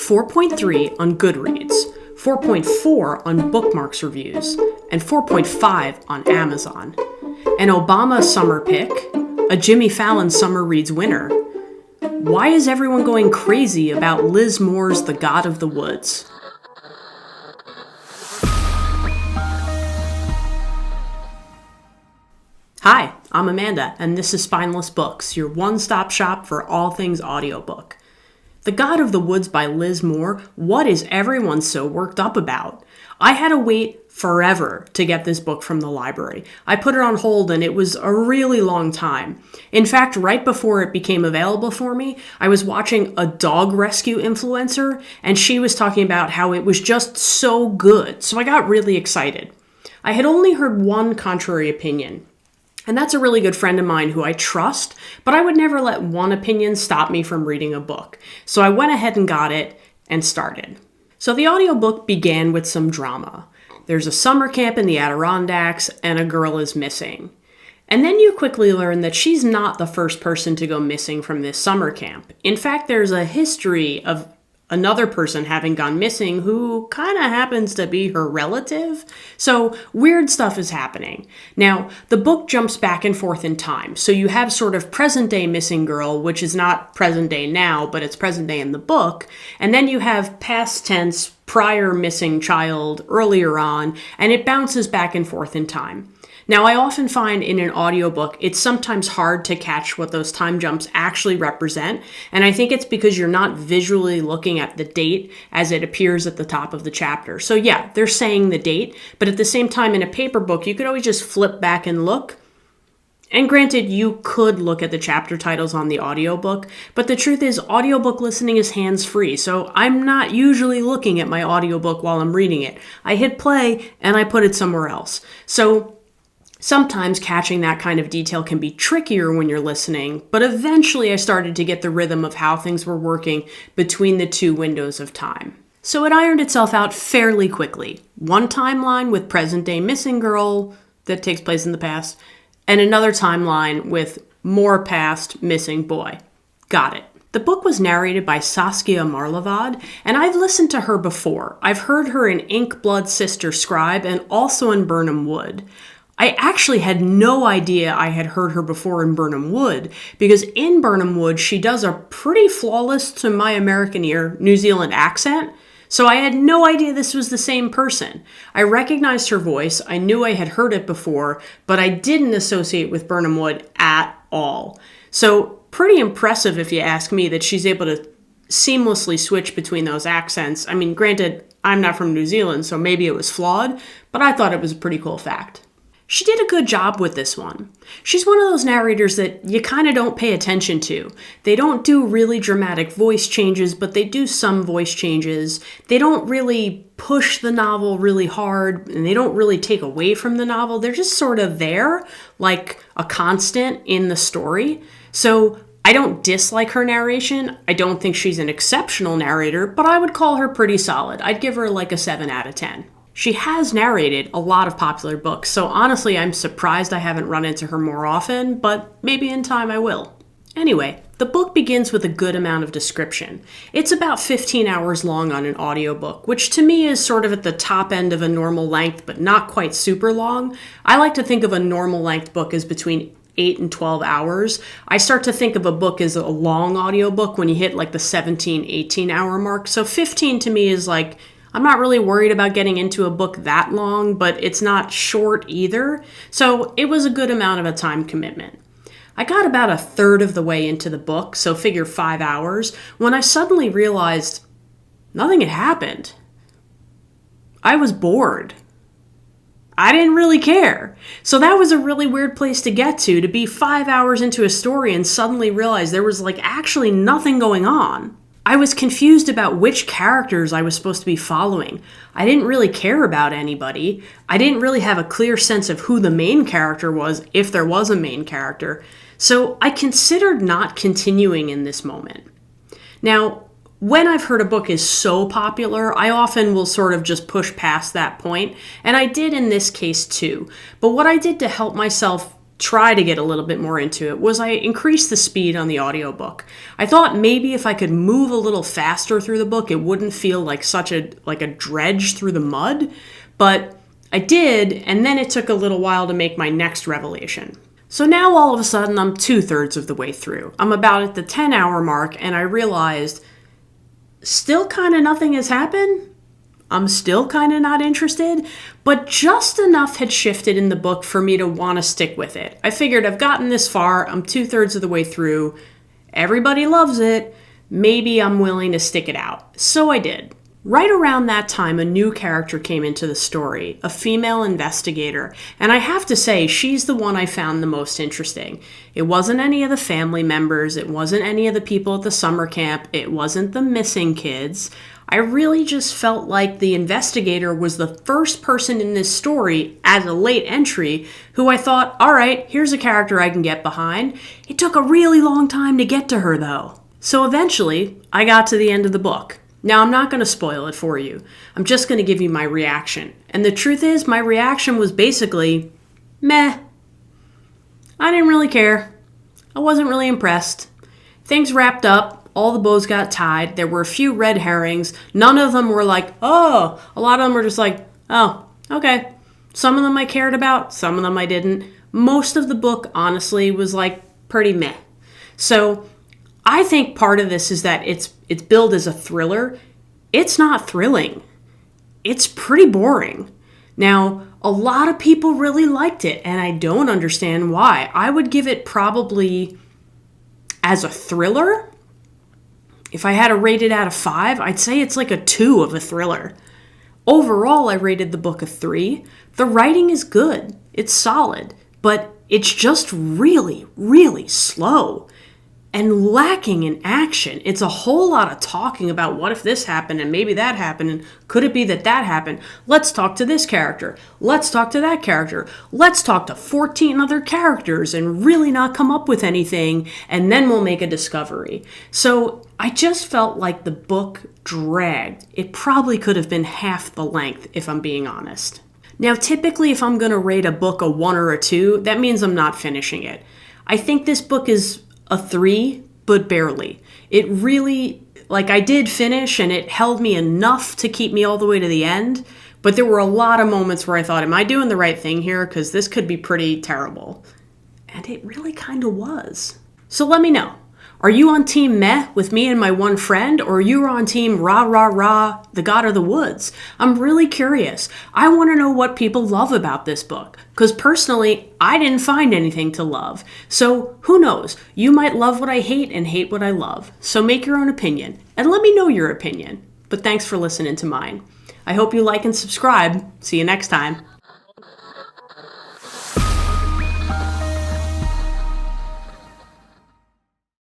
4.3 on Goodreads, 4.4 on Bookmarks reviews, and 4.5 on Amazon. An Obama summer pick, a Jimmy Fallon Summer Reads winner. Why is everyone going crazy about Liz Moore's The God of the Woods? Hi, I'm Amanda, and this is Spineless Books, your one-stop shop for all things audiobook. The God of the Woods by Liz Moore, what is everyone so worked up about? I had to wait forever to get this book from the library. I put it on hold and it was a really long time. In fact, right before it became available for me, I was watching a dog rescue influencer and she was talking about how it was just so good. So I got really excited. I had only heard one contrary opinion. And that's a really good friend of mine who I trust, but I would never let one opinion stop me from reading a book. So I went ahead and got it and started. So the audiobook began with some drama. There's a summer camp in the Adirondacks and a girl is missing. And then you quickly learn that she's not the first person to go missing from this summer camp. In fact, there's a history of another person having gone missing who kind of happens to be her relative. So weird stuff is happening. Now, the book jumps back and forth in time. So you have sort of present day missing girl, which is not present day now, but it's present day in the book. And then you have past tense prior missing child earlier on, and it bounces back and forth in time. Now, I often find in an audiobook, it's sometimes hard to catch what those time jumps actually represent. And I think it's because you're not visually looking at the date as it appears at the top of the chapter. So yeah, they're saying the date, but at the same time in a paper book, you could always just flip back and look. And granted, you could look at the chapter titles on the audiobook, but the truth is audiobook listening is hands-free. So I'm not usually looking at my audiobook while I'm reading it. I hit play and I put it somewhere else. So sometimes catching that kind of detail can be trickier when you're listening, but eventually I started to get the rhythm of how things were working between the two windows of time. So it ironed itself out fairly quickly. One timeline with present-day missing girl that takes place in the past, and another timeline with more past missing boy. Got it. The book was narrated by Saskia Marlavad, and I've listened to her before. I've heard her in Ink Blood Sister Scribe and also in Birnam Wood. I actually had no idea I had heard her before in Birnam Wood, because in Birnam Wood, she does a pretty flawless, to my American ear, New Zealand accent. So I had no idea this was the same person. I recognized her voice, I knew I had heard it before, but I didn't associate with Birnam Wood at all. So pretty impressive if you ask me that she's able to seamlessly switch between those accents. I mean, granted, I'm not from New Zealand, so maybe it was flawed, but I thought it was a pretty cool fact. She did a good job with this one. She's one of those narrators that you kind of don't pay attention to. They don't do really dramatic voice changes, but they do some voice changes. They don't really push the novel really hard, and they don't really take away from the novel. They're just sort of there, like a constant in the story. So I don't dislike her narration. I don't think she's an exceptional narrator, but I would call her pretty solid. I'd give her like a 7 out of 10. She has narrated a lot of popular books, so honestly, I'm surprised I haven't run into her more often, but maybe in time I will. Anyway, the book begins with a good amount of description. It's about 15 hours long on an audiobook, which to me is sort of at the top end of a normal length, but not quite super long. I like to think of a normal length book as between 8 and 12 hours. I start to think of a book as a long audiobook when you hit like the 17, 18 hour mark. So 15 to me is like, I'm not really worried about getting into a book that long, but it's not short either. So it was a good amount of a time commitment. I got about a third of the way into the book, so figure 5 hours, when I suddenly realized nothing had happened. I was bored. I didn't really care. So that was a really weird place to get to be 5 hours into a story and suddenly realize there was like actually nothing going on. I was confused about which characters I was supposed to be following. I didn't really care about anybody. I didn't really have a clear sense of who the main character was, if there was a main character. So I considered not continuing in this moment. Now, when I've heard a book is so popular, I often will sort of just push past that point, and I did in this case too. But what I did to help myself try to get a little bit more into it was I increased the speed on the audiobook. I thought maybe if I could move a little faster through the book, it wouldn't feel like such a dredge through the mud, but I did, and then it took a little while to make my next revelation. So now all of a sudden I'm 2/3 of the way through. I'm about at the 10-hour mark, and I realized still kind of nothing has happened. I'm still kind of not interested, but just enough had shifted in the book for me to want to stick with it. I figured I've gotten this far, I'm 2/3 of the way through, everybody loves it, maybe I'm willing to stick it out. So I did. Right around that time, a new character came into the story, a female investigator, and I have to say, she's the one I found the most interesting. It wasn't any of the family members, it wasn't any of the people at the summer camp, it wasn't the missing kids. I really just felt like the investigator was the first person in this story as a late entry who I thought, all right, here's a character I can get behind. It took a really long time to get to her, though. So eventually, I got to the end of the book. Now, I'm not going to spoil it for you. I'm just going to give you my reaction. And the truth is, my reaction was basically, meh. I didn't really care. I wasn't really impressed. Things wrapped up. All the bows got tied. There were a few red herrings. None of them were like, oh. A lot of them were just like, oh, okay. Some of them I cared about. Some of them I didn't. Most of the book, honestly, was like pretty meh. So I think part of this is that it's billed as a thriller. It's not thrilling. It's pretty boring. Now, a lot of people really liked it, and I don't understand why. I would give it probably, as a thriller, if I had to rate it out of 5, I'd say it's like a 2 of a thriller. Overall, I rated the book a 3. The writing is good. It's solid, but it's just really, really slow and lacking in action. It's a whole lot of talking about what if this happened and maybe that happened and could it be that that happened? Let's talk to this character. Let's talk to that character. Let's talk to 14 other characters and really not come up with anything, and then we'll make a discovery. So I just felt like the book dragged. It probably could have been half the length, if I'm being honest. Now, typically, if I'm going to rate a book a 1 or a 2, that means I'm not finishing it. I think this book is a 3, but barely. It really, I did finish and it held me enough to keep me all the way to the end, but there were a lot of moments where I thought, am I doing the right thing here? Because this could be pretty terrible. And it really kind of was. So let me know. Are you on team meh with me and my one friend, or are you on team rah, rah, rah, the God of the Woods? I'm really curious. I want to know what people love about this book, because personally, I didn't find anything to love. So who knows? You might love what I hate and hate what I love. So make your own opinion, and let me know your opinion. But thanks for listening to mine. I hope you like and subscribe. See you next time.